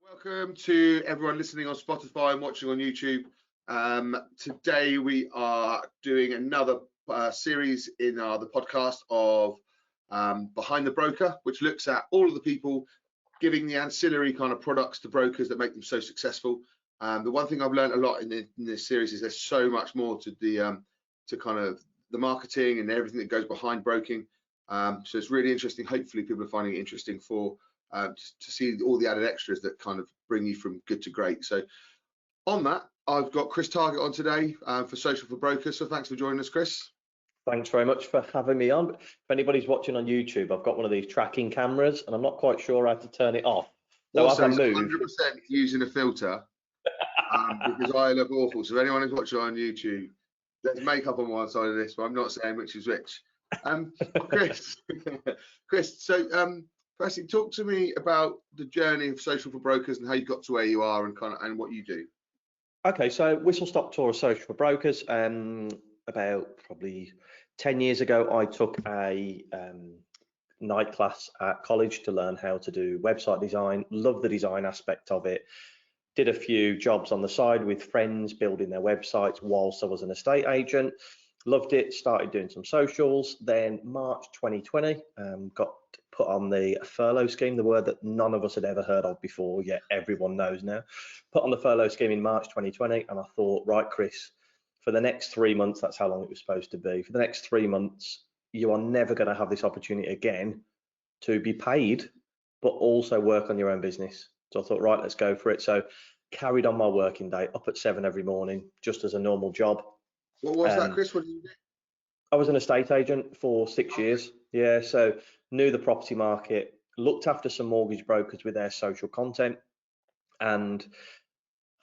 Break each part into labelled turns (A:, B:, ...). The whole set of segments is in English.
A: Welcome to everyone listening on Spotify and watching on YouTube. Today we are doing another series in the podcast of Behind the Broker, which looks at all of the people giving the ancillary kind of products to brokers that make them so successful. The one thing I've learned a lot in this series is there's so much more to the kind of the marketing and everything that goes behind broking. So it's really interesting. Hopefully people are finding it interesting to see all the added extras that kind of bring you from good to great. So on that, I've got Chris Targett on today for Social for Brokers. So thanks for joining us, Chris.
B: Thanks very much for having me on. If anybody's watching on YouTube, I've got one of these tracking cameras and I'm not quite sure how to turn it off. So
A: also,
B: as I move,
A: 100% using a filter because I look awful. So if anyone who's watching on YouTube, there's makeup on one side of this, but I'm not saying which is which. Chris, so firstly, talk to me about the journey of Social for Brokers and how you got to where you are and what you do.
B: Okay, so whistle stop tour of Social for Brokers. About probably 10 years ago, I took a night class at college to learn how to do website design. Loved the design aspect of it. Did a few jobs on the side with friends building their websites whilst I was an estate agent. Loved it, started doing some socials. Then March 2020, got put on the furlough scheme, the word that none of us had ever heard of before, yet everyone knows now. Put on the furlough scheme in March 2020, and I thought, right, Chris, for the next 3 months, that's how long it was supposed to be. For the next 3 months, you are never going to have this opportunity again to be paid, but also work on your own business. So I thought, right, let's go for it. So carried on my working day, up at 7 every morning, just as a normal job.
A: What was that, Chris? What did you do?
B: I was an estate agent for 6 years. Yeah, so knew the property market, looked after some mortgage brokers with their social content, and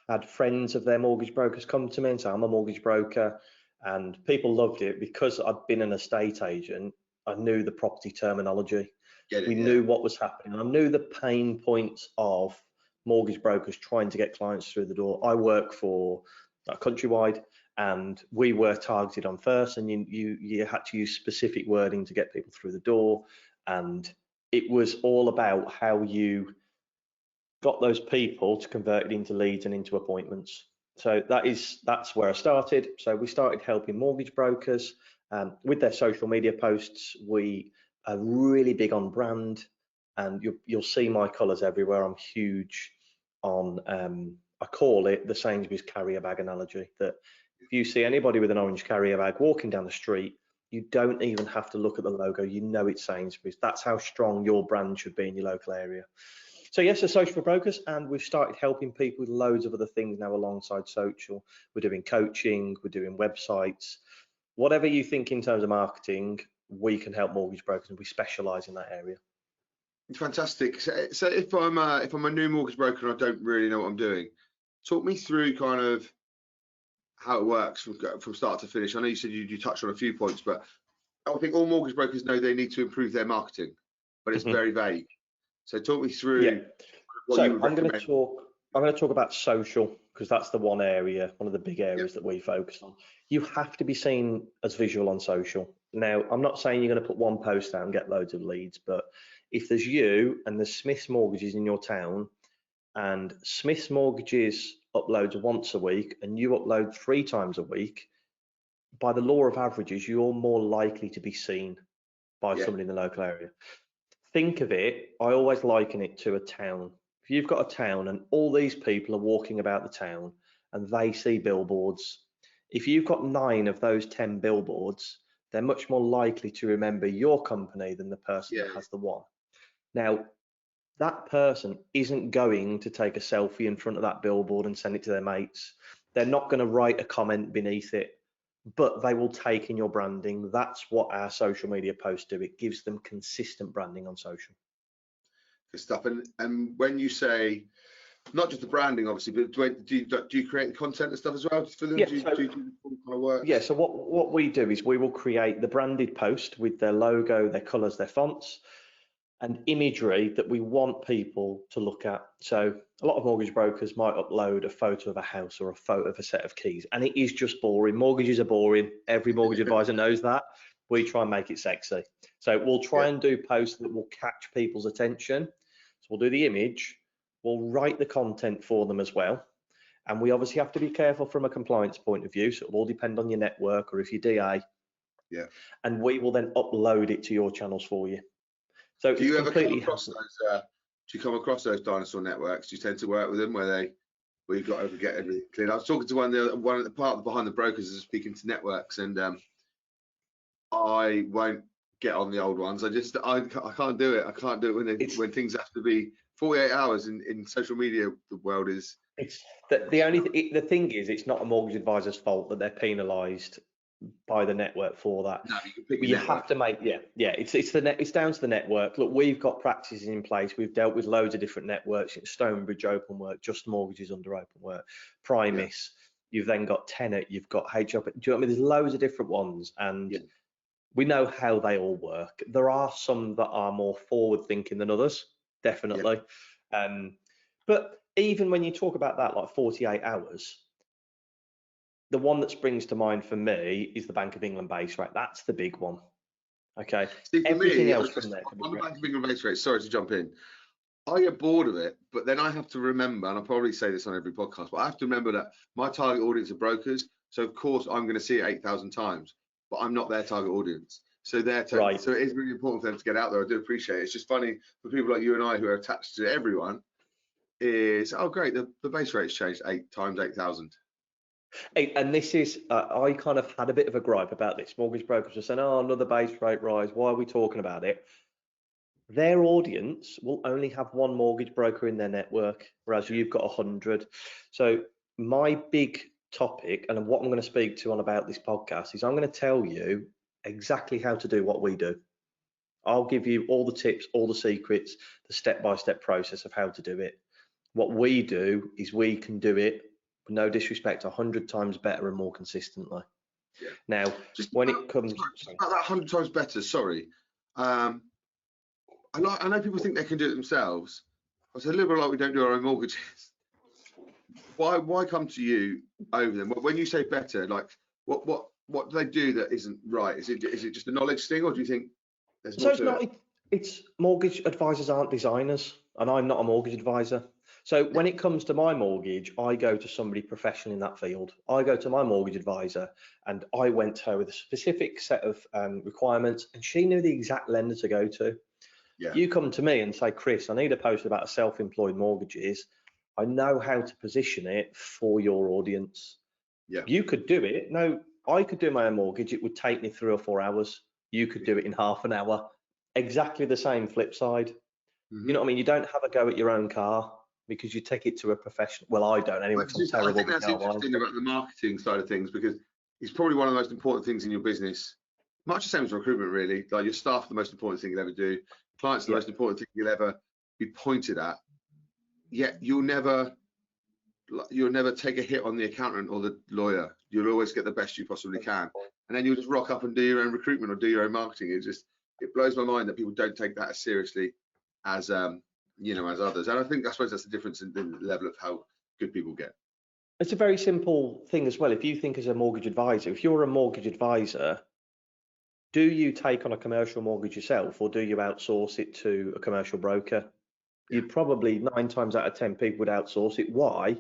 B: had friends of their mortgage brokers come to me and say, I'm a mortgage broker. And people loved it because I'd been an estate agent. I knew the property terminology. We knew what was happening. I knew the pain points of mortgage brokers trying to get clients through the door. I work for Countrywide, and we were targeted on first, and you had to use specific wording to get people through the door. And it was all about how you got those people to convert it into leads and into appointments. So that's where I started. So we started helping mortgage brokers with their social media posts. We are really big on brand, and you'll see my colours everywhere. I'm huge on I call it the Sainsbury's carrier bag analogy, that if you see anybody with an orange carrier bag walking down the street, you don't even have to look at the logo. You know it's Sainsbury's. That's how strong your brand should be in your local area. So yes, the Social for Brokers, and we've started helping people with loads of other things now alongside social. We're doing coaching, we're doing websites, whatever you think in terms of marketing, we can help mortgage brokers, and we specialise in that area.
A: Fantastic. So if I'm a new mortgage broker and I don't really know what I'm doing, talk me through kind of how it works from start to finish. I know you said you touched on a few points, but I think all mortgage brokers know they need to improve their marketing, but it's very vague. So talk me through what you would recommend.
B: I'm going to talk about social, because that's the one of the big areas that we focus on. You have to be seen as visual on social. Now, I'm not saying you're going to put one post out and get loads of leads, but if there's you and there's Smith's Mortgages in your town, and Smith's Mortgages uploads once a week and you upload 3 times a week, by the law of averages, you're more likely to be seen by somebody in the local area. Think of it, I always liken it to a town. If you've got a town and all these people are walking about the town and they see billboards, if you've got 9 of those 10 billboards, they're much more likely to remember your company than the person that has the one. Now, that person isn't going to take a selfie in front of that billboard and send it to their mates. They're not going to write a comment beneath it, but they will take in your branding. That's what our social media posts do. It gives them consistent branding on social.
A: Good stuff. And when you say not just the branding, obviously, but do you create the content and stuff as well for them?
B: Yeah,
A: do you do the full kind of work?
B: Yeah, so what we do is we will create the branded post with their logo, their colours, their fonts, and imagery that we want people to look at. So a lot of mortgage brokers might upload a photo of a house or a photo of a set of keys, and it is just boring. Mortgages are boring. Every mortgage advisor knows that. We try and make it sexy. So we'll try and do posts that will catch people's attention. So we'll do the image, we'll write the content for them as well. And we obviously have to be careful from a compliance point of view. So it'll all depend on your network or if you're DA.
A: Yeah.
B: And we will then upload it to your channels for you. So
A: do you ever come across those? Do you come across those dinosaur networks? Do you tend to work with them where you've got to get everything cleared? I was talking to one at the part of Behind the Brokers is speaking to networks, and I won't get on the old ones. I can't do it. I can't do it when things have to be 48 hours in social media. The world is.
B: It's the thing is, it's not a mortgage advisor's fault that they're penalised by the network for that.
A: No, you can pick
B: you have to make it's down to the network. Look, we've got practices in place. We've dealt with loads of different networks. Stonebridge Open Work, Just Mortgages under Open Work, Primis. Yeah. You've then got Tenet. You've got HR. Do you know what I mean? There's loads of different ones, and we know how they all work. There are some that are more forward thinking than others, definitely. Yeah. But even when you talk about that, like 48 hours. The one that springs to mind for me is the Bank of England base rate. That's the big one. Okay.
A: See, for
B: everything
A: me,
B: else from there.
A: On the Bank of England base rate, sorry to jump in. I get bored of it, but then I have to remember, and I'll probably say this on every podcast, but I have to remember that my target audience are brokers. So of course I'm going to see it 8,000 times, but I'm not their target audience. So right. So it is really important for them to get out there. I do appreciate it. It's just funny for people like you and I who are attached to everyone is, oh great, the base rate's changed 8 times 8,000.
B: And this is, I kind of had a bit of a gripe about this. Mortgage brokers are saying, oh, another base rate rise. Why are we talking about it? Their audience will only have one mortgage broker in their network, whereas you've got 100. So my big topic, and what I'm going to speak to on about this podcast, is I'm going to tell you exactly how to do what we do. I'll give you all the tips, all the secrets, the step-by-step process of how to do it. What we do is we can do it, no disrespect, 100 times better and more consistently.
A: Yeah.
B: Now, when it comes
A: about that 100 times better, sorry. I know people think they can do it themselves. I said a little bit like we don't do our own mortgages. Why come to you over them? When you say better, like what do they do that isn't right? Is it just a knowledge thing, or do you think there's more to it?
B: It's mortgage advisors aren't designers, and I'm not a mortgage advisor. So when it comes to my mortgage, I go to somebody professional in that field. I go to my mortgage advisor, and I went to her with a specific set of requirements, and she knew the exact lender to go to. Yeah. You come to me and say, Chris, I need a post about self-employed mortgages. I know how to position it for your audience. Yeah. You could do it. No, I could do my own mortgage. It would take me 3 or 4 hours. You could do it in half an hour. Exactly the same flip side. You know what I mean? You don't have a go at your own car because you take it to a professional. Well, I don't anyway.
A: I think that's interesting about the marketing side of things, because it's probably one of the most important things in your business. Much the same as recruitment, really. Like your staff are the most important thing you'll ever do. Clients are the most important thing you'll ever be pointed at. Yet you'll never take a hit on the accountant or the lawyer. You'll always get the best you possibly can, and then you'll just rock up and do your own recruitment or do your own marketing. It blows my mind that people don't take that as seriously as as others. And I suppose that's the difference in the level of how good people get.
B: It's a very simple thing as well. If you think as a mortgage advisor, if you're a mortgage advisor, do you take on a commercial mortgage yourself, or do you outsource it to a commercial broker? You'd probably 9 times out of 10 people would outsource it. Why?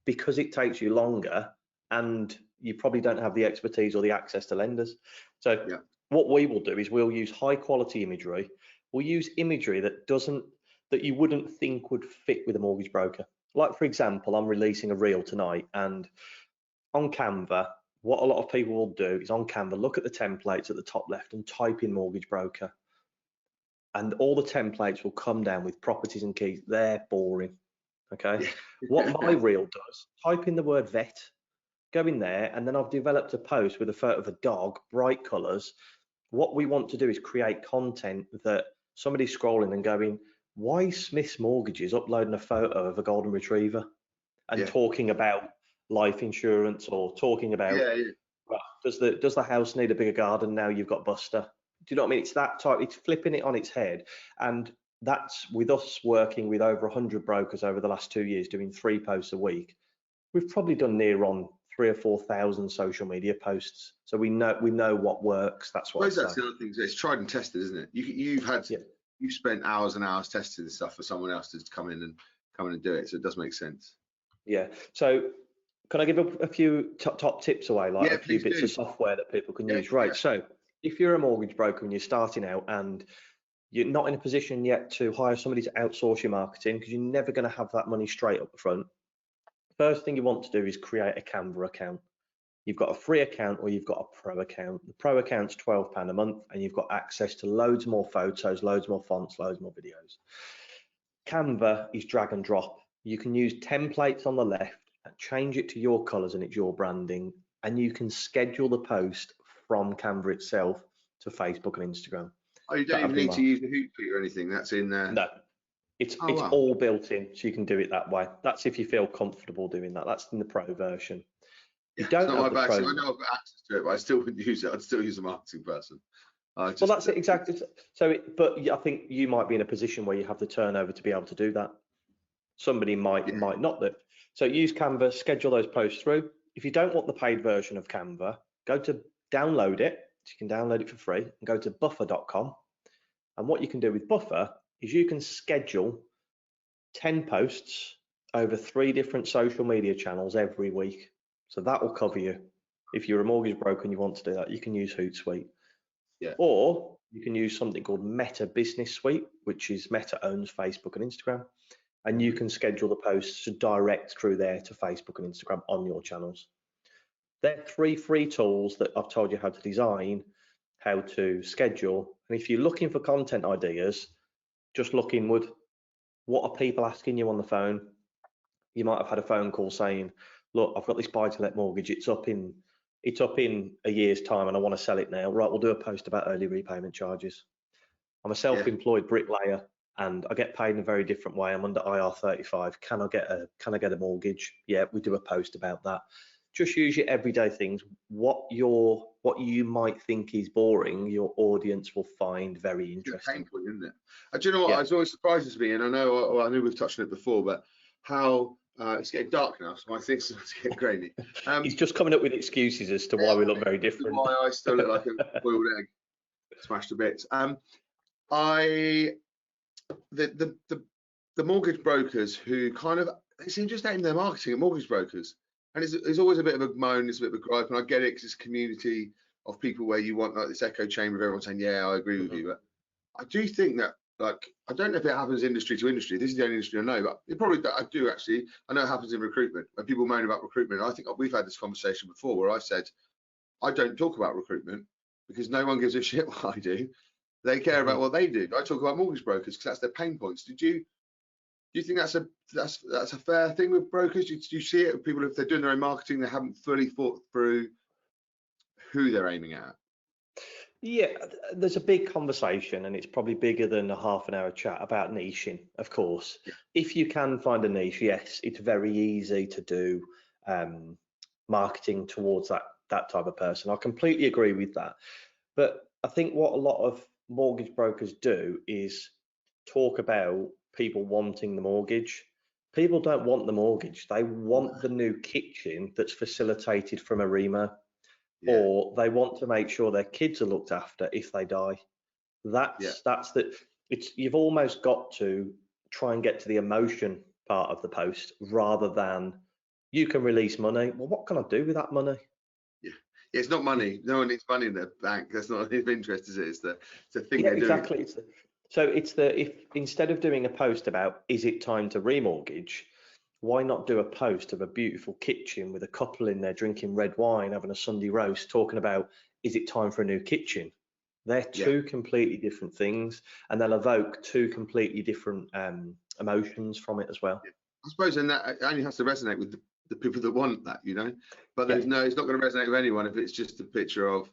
B: Because it takes you longer, and you probably don't have the expertise or the access to lenders. So what we will do is we'll use high quality imagery. We'll use imagery that you wouldn't think would fit with a mortgage broker. Like, for example, I'm releasing a reel tonight, and on Canva, what a lot of people will do is on Canva, look at the templates at the top left and type in mortgage broker. And all the templates will come down with properties and keys. They're boring. Okay. What my reel does, type in the word vet, go in there, and then I've developed a post with a photo of a dog, bright colours. What we want to do is create content that somebody's scrolling and going, why is Smith's Mortgages uploading a photo of a golden retriever and talking about life insurance, or talking about well, does the house need a bigger garden now you've got Buster? Do you know what I mean? It's that type. It's flipping it on its head, and that's with us working with over 100 brokers over the last 2 years, doing 3 posts a week. We've probably done near on 3,000 or 4,000 social media posts, so we know what works. That's what I suppose
A: that's the other thing. It's tried and tested, isn't it? You've spent hours and hours testing this stuff for someone else to come in and come in and do it. So it does make sense.
B: Yeah. So can I give a few top tips away, like
A: Yeah,
B: a few
A: please
B: bits
A: do.
B: of software that people can
A: Yeah,
B: use? Right.
A: yeah.
B: So if you're a mortgage broker and you're starting out and you're not in a position yet to hire somebody to outsource your marketing, because you're never going to have that money straight up front, first thing you want to do is create a Canva account. You've got a free account or you've got a pro account. The pro account's £12 a month and you've got access to loads more photos, loads more fonts, loads more videos. Canva is drag and drop. You can use templates on the left and change it to your colors and it's your branding, and you can schedule the post from Canva itself to Facebook and Instagram.
A: Oh, you don't even need to use the Hootsuite or anything. That's in there.
B: No, it's
A: wow.
B: all built in, so you can do it that way. That's if you feel comfortable doing that. That's in the pro version.
A: Yeah, it's not my bag. I know I've got access to it, but I still wouldn't use it. I'd still use a marketing person.
B: Well, that's it, exactly. So, but I think you might be in a position where you have the turnover to be able to do that. Somebody might not do. So use Canva, schedule those posts through. If you don't want the paid version of Canva, go to download it. So you can download it for free and go to buffer.com. And what you can do with Buffer is you can schedule 10 posts over 3 different social media channels every week. So that will cover you. If you're a mortgage broker and you want to do that, you can use Hootsuite.
A: Yeah.
B: Or you can use something called Meta Business Suite, which is Meta owns Facebook and Instagram. And you can schedule the posts to direct through there to Facebook and Instagram on your channels. They're 3 free tools that I've told you how to design, how to schedule. And if you're looking for content ideas, just look inward. What are people asking you on the phone? You might have had a phone call saying, look, I've got this buy-to-let mortgage. It's up in a year's time and I want to sell it now. Right, we'll do a post about early repayment charges. I'm a self-employed bricklayer and I get paid in a very different way. I'm under IR35. Can I get a mortgage? Yeah, we do a post about that. Just use your everyday things. What you might think is boring, your audience will find very interesting.
A: It's painful, isn't it? Do you know what? It always surprises me, and I know we've touched on it before, but how it's getting dark now, so my things are getting grainy.
B: He's just coming up with excuses as to why we look very different.
A: Why I still look like a boiled egg, smashed to bits. The mortgage brokers who they seem just aim their marketing at mortgage brokers, and it's always a bit of a moan, it's a bit of a gripe, and I get it because it's a community of people where you want like this echo chamber of everyone saying, yeah, I agree with you, but I do think that, like, I don't know if it happens industry to industry. This is the only industry I know, but it probably, I do actually. I know it happens in recruitment. When people moan about recruitment, I think we've had this conversation before where I said, I don't talk about recruitment because no one gives a shit what I do. They care about what they do. I talk about mortgage brokers because that's their pain points. Do you think that's a fair thing with brokers? Do you see it with people, if they're doing their own marketing, they haven't fully thought through who they're aiming at?
B: Yeah, there's a big conversation, and it's probably bigger than a half an hour chat about niching, of course. Yeah. If you can find a niche, yes, it's very easy to do marketing towards that type of person. I completely agree with that. But I think what a lot of mortgage brokers do is talk about people wanting the mortgage. People don't want the mortgage. They want the new kitchen that's facilitated from a remo. Yeah. Or they want to make sure their kids are looked after if they die. You've almost got to try and get to the emotion part of the post rather than you can release money. Well, what can I do with that money?
A: Yeah, it's not money. No one needs money in their bank. That's not of interest, is it? It's the thing they're
B: exactly. Doing. If instead of doing a post about is it time to remortgage, why not do a post of a beautiful kitchen with a couple in there drinking red wine, having a Sunday roast, talking about, is it time for a new kitchen? They're two completely different things, and they'll evoke 2 completely different emotions from it as well.
A: Yeah. I suppose, and that only has to resonate with the people that want that, but it's not going to resonate with anyone if it's just a picture of,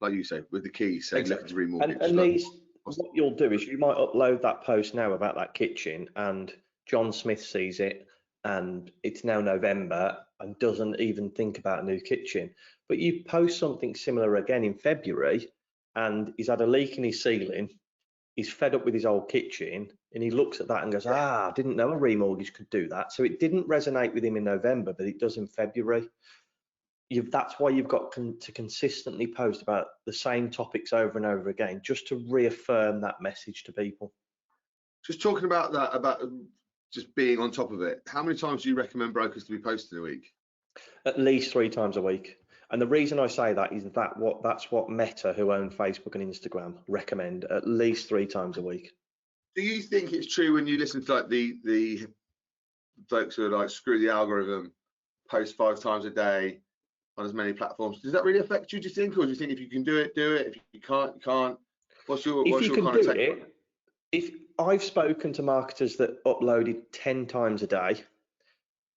A: like you say, with the keys saying looking to remortgage.
B: And what you'll do is you might upload that post now about that kitchen, and John Smith sees it, and it's now November and doesn't even think about a new kitchen. But you post something similar again in February and he's had a leak in his ceiling, he's fed up with his old kitchen, and he looks at that and goes, I didn't know a remortgage could do that. So it didn't resonate with him in November, but it does in February. That's why you've got to consistently post about the same topics over and over again, just to reaffirm that message to people.
A: Just talking about that, about just being on top of it, how many times do you recommend brokers to be posting a week?
B: At least 3 times a week. And the reason I say that is that's what Meta, who own Facebook and Instagram, recommend, at least 3 times a week.
A: Do you think it's true when you listen to like the folks who are like, screw the algorithm, post 5 times a day on as many platforms? Does that really affect you, do you think? Or do you think if you can do it, do it? If you can't, you can't? What's your kind of take?
B: If I've spoken to marketers that uploaded 10 times a day,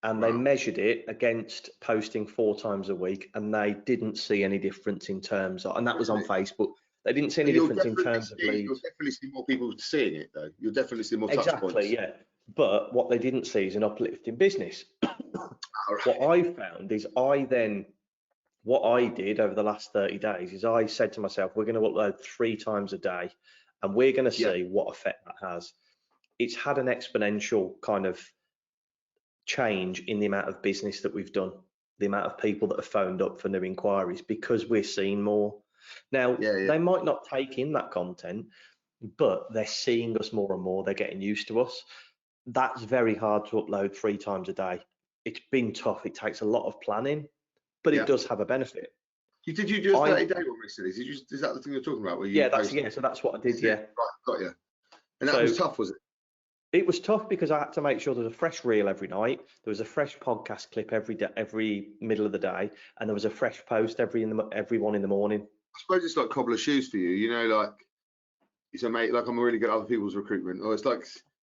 B: and they measured it against posting 4 times a week, and they didn't see any difference in terms of, and that was on Facebook. They didn't see any difference in terms of leads.
A: You'll definitely see more people seeing it, though. You'll definitely see more touch points.
B: Exactly, yeah. But what they didn't see is an uplift in business. What I found is what I did over the last 30 days is I said to myself, we're going to upload 3 times a day, and we're going to see what effect that has. It's had an exponential kind of change in the amount of business that we've done, the amount of people that have phoned up for new inquiries, because we're seeing more. Now, they might not take in that content, but they're seeing us more and more. They're getting used to us. That's very hard to upload 3 times a day. It's been tough. It takes a lot of planning, but it does have a benefit.
A: Did you do a 30-day one recently? Is that the thing you're talking about? Where you
B: so that's what I did. Yeah,
A: right, got you. And that was tough, was it?
B: It was tough because I had to make sure there was a fresh reel every night. There was a fresh podcast clip every day, every middle of the day, and there was a fresh post every one in the morning.
A: I suppose it's like cobbler shoes for you. You know, like it's a mate. Like I'm really good at other people's recruitment, or it's like,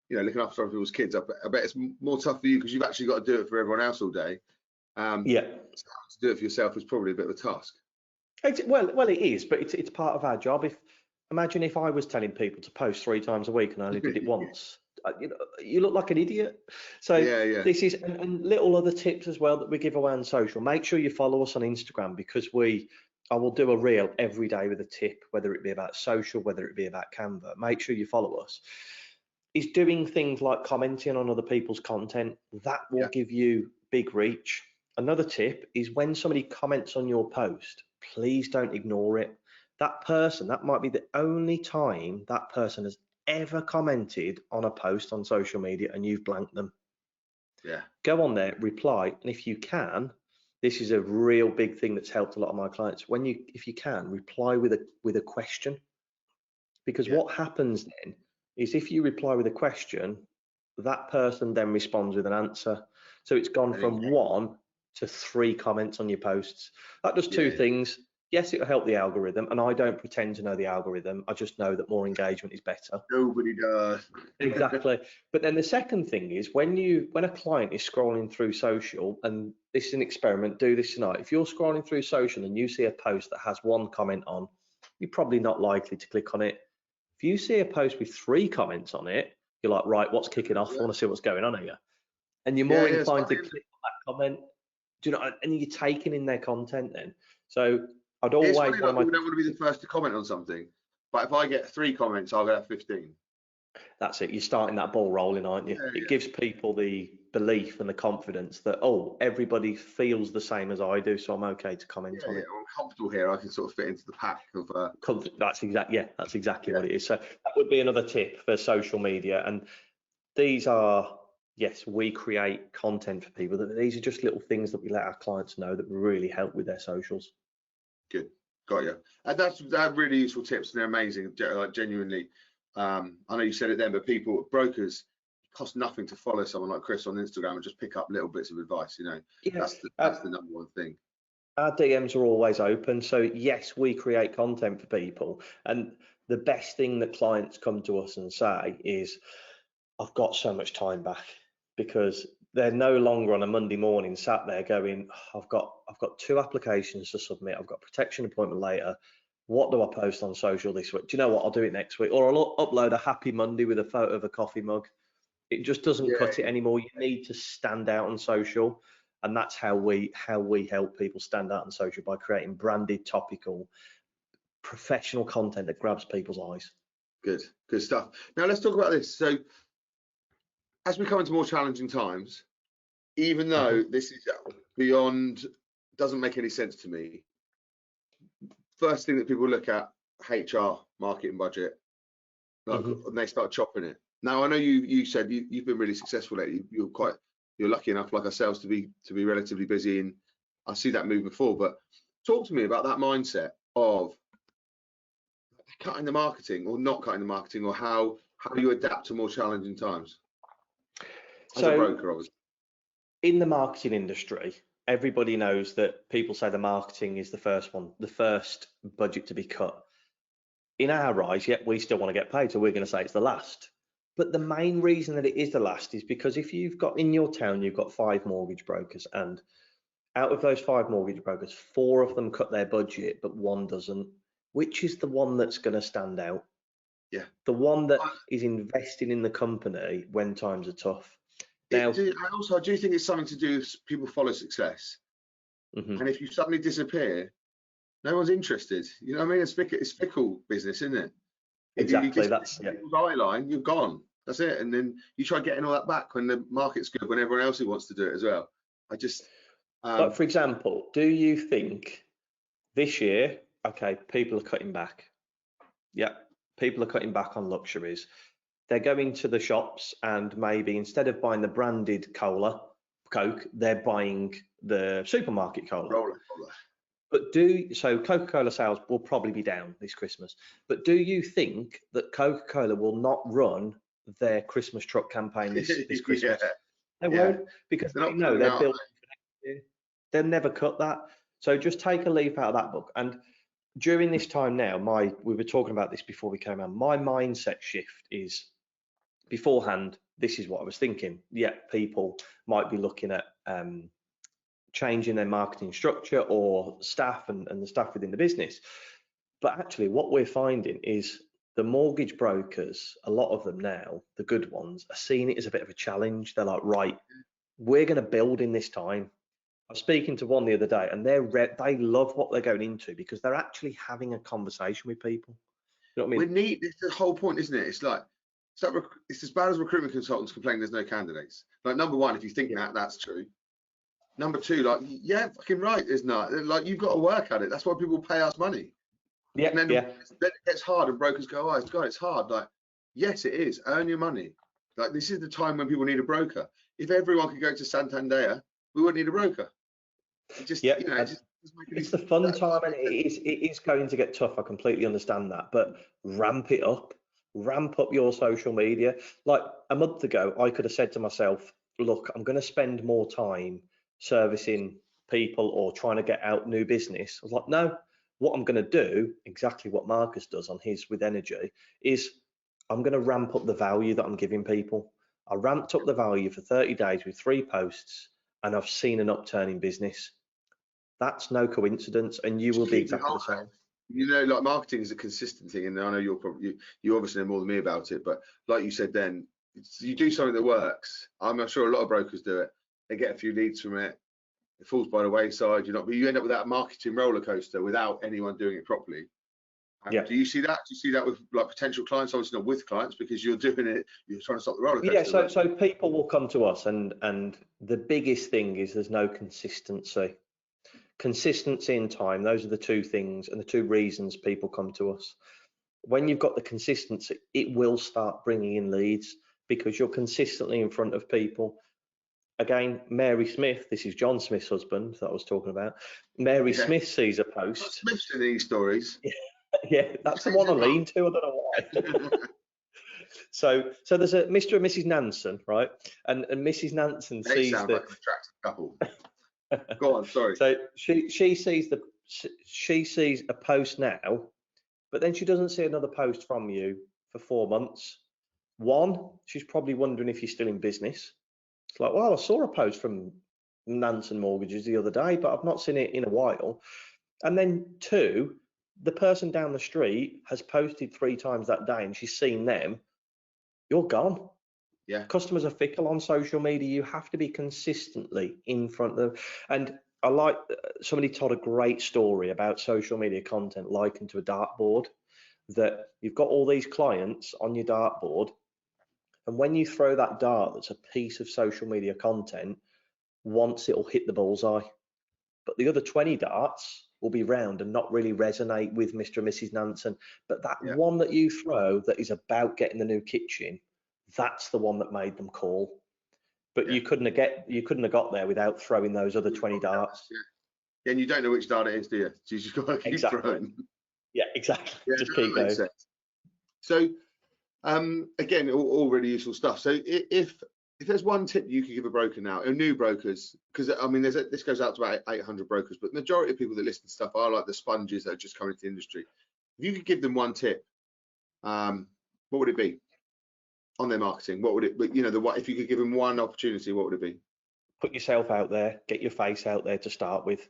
A: you know, looking after other people's kids. I bet it's more tough for you because you've actually got to do it for everyone else all day. So to do it for yourself is probably a bit of a task.
B: Well, it is, but it's part of our job. Imagine if I was telling people to post 3 times a week and I only did it once. You look like an idiot. So this is, and little other tips as well that we give away on social. Make sure you follow us on Instagram, because I will do a reel every day with a tip, whether it be about social, whether it be about Canva. Make sure you follow us. Is doing things like commenting on other people's content. That will give you big reach. Another tip is when somebody comments on your post, please don't ignore it. That might be the only time that person has ever commented on a post on social media and you've blanked them. Go on there, reply, and if you can, this is a real big thing that's helped a lot of my clients. If you can, reply with a question, because what happens then is if you reply with a question, that person then responds with an answer. So it's gone from 1 to 3 comments on your posts. That does 2 things. Yes, it'll help the algorithm, and I don't pretend to know the algorithm. I just know that more engagement is better.
A: Nobody does.
B: Exactly. But then the second thing is when a client is scrolling through social, and this is an experiment, do this tonight. If you're scrolling through social and you see a post that has 1 comment on, you're probably not likely to click on it. If you see a post with 3 comments on it, you're like, right, what's kicking off? I want to see what's going on here. And you're more inclined to click on that comment. Do you know? And you're taking in their content then. So I'd always
A: we don't want to be the first to comment on something, but if I get 3 comments, I'll get 15.
B: That's it. You're starting that ball rolling, aren't you? It gives people the belief and the confidence that, oh, everybody feels the same as I do, so I'm okay to comment on it.
A: I'm comfortable here. I can sort of fit into the pack of.
B: That's exactly what it is. So that would be another tip for social media. And these are, yes, we create content for people. These are just little things that we let our clients know that really help with their socials.
A: Good, got you. And that's really useful tips, and they're amazing. Like genuinely, I know you said it then, but brokers, it costs nothing to follow someone like Chris on Instagram and just pick up little bits of advice. You know, that's the number one thing.
B: Our DMs are always open, so yes, we create content for people, and the best thing that clients come to us and say is, I've got so much time back, because they're no longer on a Monday morning sat there going, I've got 2 applications to submit, I've got a protection appointment later, what do I post on social this week? Do you know what, I'll do it next week, or I'll upload a happy Monday with a photo of a coffee mug. It just doesn't cut it anymore. You need to stand out on social, and that's how we help people stand out on social, by creating branded, topical, professional content that grabs people's eyes.
A: Good stuff. Now let's talk about this. So as we come into more challenging times, even though this is beyond, doesn't make any sense to me, first thing that people look at, HR, marketing budget, and they start chopping it. Now I know you said you've been really successful lately. You're lucky enough, like ourselves, to be relatively busy, and I see that move before. But talk to me about that mindset of cutting the marketing or not cutting the marketing, or how you adapt to more challenging times as a broker, obviously.
B: In the marketing industry, everybody knows that people say the marketing is the first budget to be cut. In our eyes, yet we still want to get paid, so we're going to say it's the last. But the main reason that it is the last is because if you've got in your town, you've got 5 mortgage brokers, and out of those 5 mortgage brokers, 4 of them cut their budget, but 1 doesn't. Which is the one that's going to stand out?
A: Yeah.
B: The one that is investing in the company when times are tough. Now,
A: I do think it's something to do with people follow success. And if you suddenly disappear, no one's interested. You know what I mean? It's fickle business, isn't it?
B: Exactly.
A: That's people's eye line, you're gone. That's it. And then you try getting all that back when the market's good, when everyone else wants to do it as well.
B: But for example, do you think this year, okay, people are cutting back? Yeah, people are cutting back on luxuries. They're going to the shops and maybe instead of buying the branded Coke, they're buying the supermarket cola.
A: Cola.
B: But so Coca-Cola sales will probably be down this Christmas. But do you think that Coca-Cola will not run their Christmas truck campaign this Christmas? They won't, because they know they're built for next year. They'll never cut that. So just take a leaf out of that book. And during this time now, we were talking about this before we came on, my mindset shift is beforehand, this is what I was thinking. Yeah, people might be looking at changing their marketing structure or staff and the staff within the business. But actually what we're finding is the mortgage brokers, a lot of them now, the good ones, are seeing it as a bit of a challenge. They're like, right, we're going to build in this time. I was speaking to one the other day, and they love what they're going into because they're actually having a conversation with people. You know what I mean?
A: It's the whole point, isn't it? It's as bad as recruitment consultants complaining there's no candidates. Like, number one, if you think that's true. Number two, like, yeah, fucking right, there's not. Like, you've got to work at it. That's why people pay us money.
B: Yeah.
A: And then it gets hard, and brokers go, oh, it's hard. Like, yes, it is. Earn your money. Like, this is the time when people need a broker. If everyone could go to Santander, we wouldn't need a broker. It's
B: the fun time, and it is going to get tough. I completely understand that, but ramp it up. Ramp up your social media. Like a month ago, I could have said to myself, look, I'm going to spend more time servicing people or trying to get out new business. I was like, no, what I'm going to do, exactly what Marcus does on his with energy, is I'm going to ramp up the value that I'm giving people. I ramped up the value for 30 days with 3 posts, and I've seen an upturn in business. That's no coincidence, and you will be exactly the same.
A: You know, like, marketing is a consistent thing, and I know you obviously know more than me about it, but like you said, then you do something that works. I'm sure a lot of brokers do it. They get a few leads from it. It falls by the wayside. But you end up with that marketing roller coaster without anyone doing it properly.
B: Yeah.
A: Do you see that? Do you see that with like potential clients? Obviously not with clients, because you're doing it. You're trying to stop the roller coaster.
B: Yeah. So people will come to us, and the biggest thing is there's no consistency. Consistency and time, those are the 2 things and the 2 reasons people come to us. When you've got the consistency, it will start bringing in leads because you're consistently in front of people. Again, Mary Smith, this is John Smith's husband that I was talking about. Mary Smith sees a post.
A: Smith's in these stories.
B: Yeah, that's the one I lean to. I don't know why. So there's a Mr. and Mrs. Nansen, right? And Mrs. Nansen sees
A: sound like an attractive couple. Go on, sorry.
B: So she sees a post now, but then she doesn't see another post from you for 4 months. One, she's probably wondering if you're still in business. It's like, well, I saw a post from Nansen Mortgages the other day, but I've not seen it in a while. And then 2, the person down the street has posted 3 times that day, and she's seen them. You're gone.
A: Yeah.
B: Customers are fickle on social media. You have to be consistently in front of them. And I like, somebody told a great story about social media content likened to a dartboard, that you've got all these clients on your dartboard, and when you throw that dart that's a piece of social media content, once it'll hit the bullseye, but the other 20 darts will be round and not really resonate with Mr. and Mrs. Nansen. But that one that you throw that is about getting the new kitchen, that's the one that made them call. But
A: Yeah.
B: you couldn't have got there without throwing those other 20 darts.
A: Yeah. And you don't know which dart it is, do you? So you just got to keep throwing.
B: Yeah, exactly.
A: Yeah,
B: just
A: that
B: keep
A: makes
B: going.
A: sense. So again, all really useful stuff. So if there's one tip you could give a broker now, or new brokers, because I mean, this goes out to about 800 brokers, but the majority of people that listen to stuff are like the sponges that are just coming into the industry. If you could give them one tip, what would it be on their marketing? What would it? But if you could give them one opportunity, what would it be?
B: Put yourself out there, get your face out there to start with.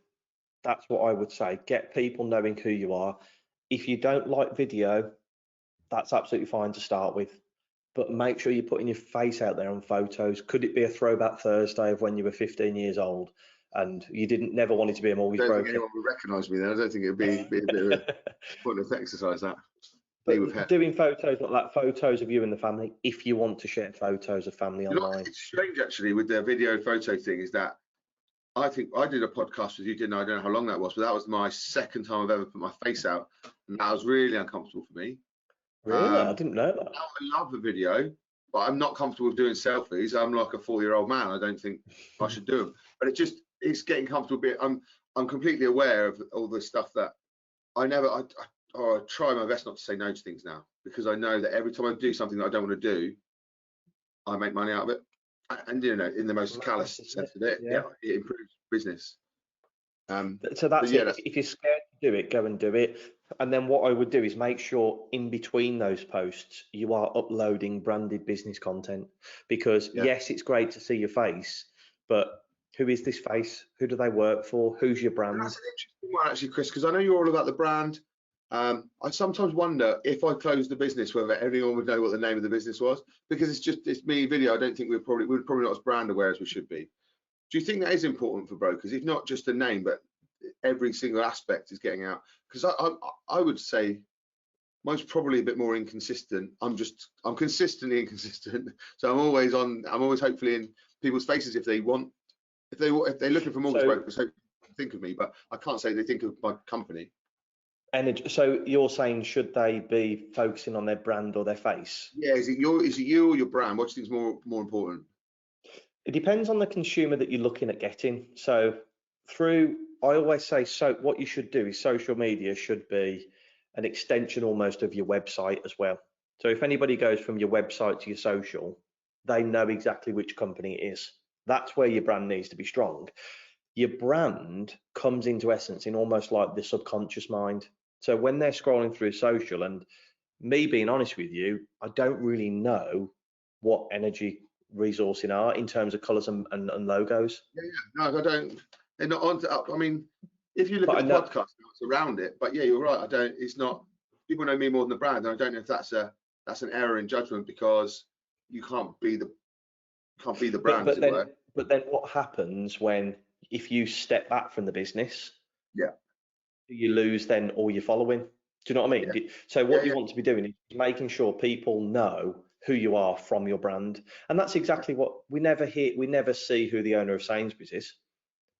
B: That's what I would say. Get people knowing who you are. If you don't like video, that's absolutely fine to start with. But make sure you're putting your face out there on photos. Could it be a throwback Thursday of when you were 15 years old and you never wanted to be a mortgage broker?
A: I don't think anyone would recognise me then. I don't think it'd be a bit of a pointless exercise, that.
B: But doing photos like that, photos of you and the family, if you want to share photos of family online.
A: It's strange actually with the video photo thing, is that I think I did a podcast with you, didn't I? I don't know how long that was, but that was my second time I've ever put my face out, and that was really uncomfortable for me.
B: Really? I didn't know that.
A: I love the video, but I'm not comfortable with doing selfies. I'm like a 40-year-old man. I don't think I should do them. But it's getting comfortable. I'm completely aware of all the stuff that I try my best not to say no to things now, because I know that every time I do something that I don't want to do, I make money out of it. And in the most callous sense of it, it improves business.
B: So that's it. If you're scared to do it, go and do it. And then what I would do is make sure in between those posts you are uploading branded business content, because yes, it's great to see your face, but who is this face? Who do they work for? Who's your brand?
A: That's an interesting one actually, Chris, because I know you're all about the brand. I sometimes wonder if I closed the business whether anyone would know what the name of the business was, because it's me video. I don't think we're probably not as brand aware as we should be. Do you think that is important for brokers, if not just the name, but every single aspect is getting out? Because I would say most probably a bit more inconsistent. I'm consistently inconsistent, so I'm always hopefully in people's faces if they're looking for mortgage brokers, think of me, but I can't say they think of my company.
B: And so you're saying, should they be focusing on their brand or their face?
A: Yeah, is it you or your brand? What do you think is more important?
B: It depends on the consumer that you're looking at getting. So I always say, what you should do is social media should be an extension almost of your website as well. So if anybody goes from your website to your social, they know exactly which company it is. That's where your brand needs to be strong. Your brand comes into essence in almost like the subconscious mind. So when they're scrolling through social, and me being honest with you, I don't really know what energy resourcing are in terms of colours and logos.
A: No, I don't. They're not on. I mean, if you look at the podcast, it's around it. But yeah, you're right. I don't. It's not. People know me more than the brand, and I don't know if that's an error in judgment, because you can't be the brand.
B: But then what happens if you step back from the business?
A: Yeah.
B: You lose then all your following. Do you know what I mean? Yeah. So what you want to be doing is making sure people know who you are from your brand. And that's exactly what we never see who the owner of Sainsbury's is,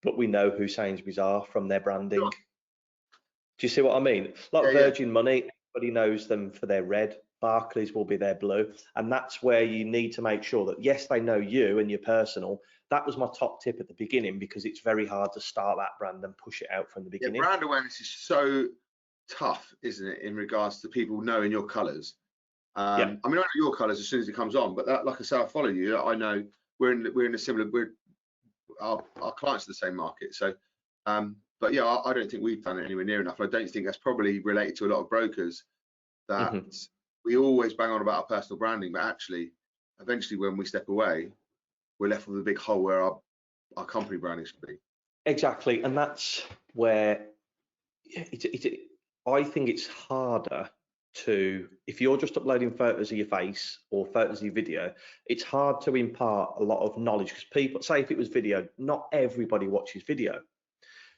B: but we know who Sainsbury's are from their branding. Sure. Do you see what I mean? Like Virgin Money, everybody knows them for their red. Barclays will be their blue. And that's where you need to make sure that, yes, they know you and your personal. That was my top tip at the beginning, because it's very hard to start that brand and push it out from the beginning.
A: Yeah, brand awareness is so tough, isn't it, in regards to people knowing your colours? I mean, I know your colours as soon as it comes on, but like I say, I follow you. I know we're in a similar. Our clients are the same market, so. But yeah, I don't think we've done it anywhere near enough. I don't think that's probably related to a lot of brokers, that we always bang on about our personal branding, but actually, eventually, when we step away, we're left with a big hole where our company branding should be.
B: Exactly, and that's where I think it's harder to, if you're just uploading photos of your face or photos of your video, it's hard to impart a lot of knowledge, because people say, if it was video, not everybody watches video.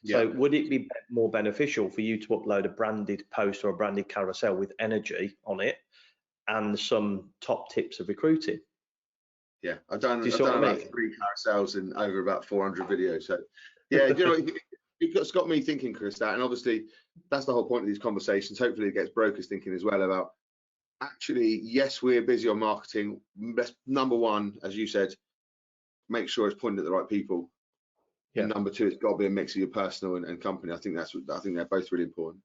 B: So would it be more beneficial for you to upload a branded post or a branded carousel with energy on it and some top tips of recruiting?
A: Yeah, I've done about 3 carousels and over about 400 videos. So yeah, it's got me thinking, Chris, and obviously that's the whole point of these conversations. Hopefully it gets brokers thinking as well about actually, yes, we're busy on marketing. Best, number one, as you said, make sure it's pointed at the right people.
B: Yeah.
A: And number two, it's got to be a mix of your personal and company. I think they're both really important.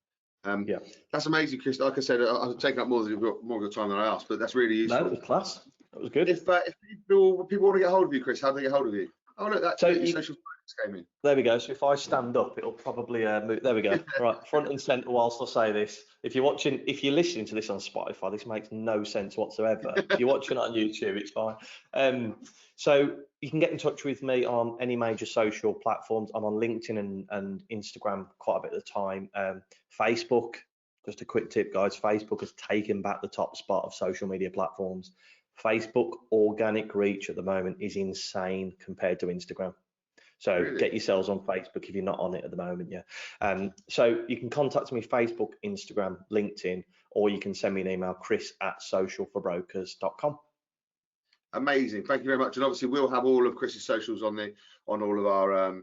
B: Yeah.
A: That's amazing, Chris. Like I said, I've taken up more of your time than I asked, but that's really useful.
B: No, it was class. That was good.
A: If people want to get hold of you, Chris, how do they get hold of you? Oh, look, that's
B: So
A: your social came in.
B: There we go. So if I stand up, it'll probably move. There we go. Right, front and centre whilst I say this. If you're listening to this on Spotify, this makes no sense whatsoever. If you're watching it on YouTube, it's fine. So you can get in touch with me on any major social platforms. I'm on LinkedIn and Instagram quite a bit of the time. Facebook, just a quick tip, guys. Facebook has taken back the top spot of social media platforms. Facebook organic reach at the moment is insane compared to Instagram. So
A: Really?
B: Get yourselves on Facebook if you're not on it at the moment, yeah. So you can contact me Facebook, Instagram, LinkedIn, or you can send me an email, chris@socialforbrokers.com.
A: Amazing, thank you very much. And obviously we'll have all of Chris's socials on all of our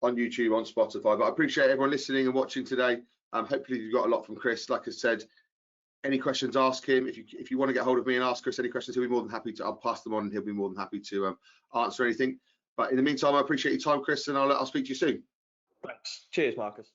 A: on YouTube, on Spotify. But I appreciate everyone listening and watching today. Hopefully you got a lot from Chris. Like I said, any questions, ask him. If you want to get hold of me and ask Chris any questions, he'll be more than happy to. I'll pass them on, and he'll be more than happy to answer anything. But in the meantime, I appreciate your time, Chris, and I'll speak to you soon.
B: Thanks. Cheers, Marcus.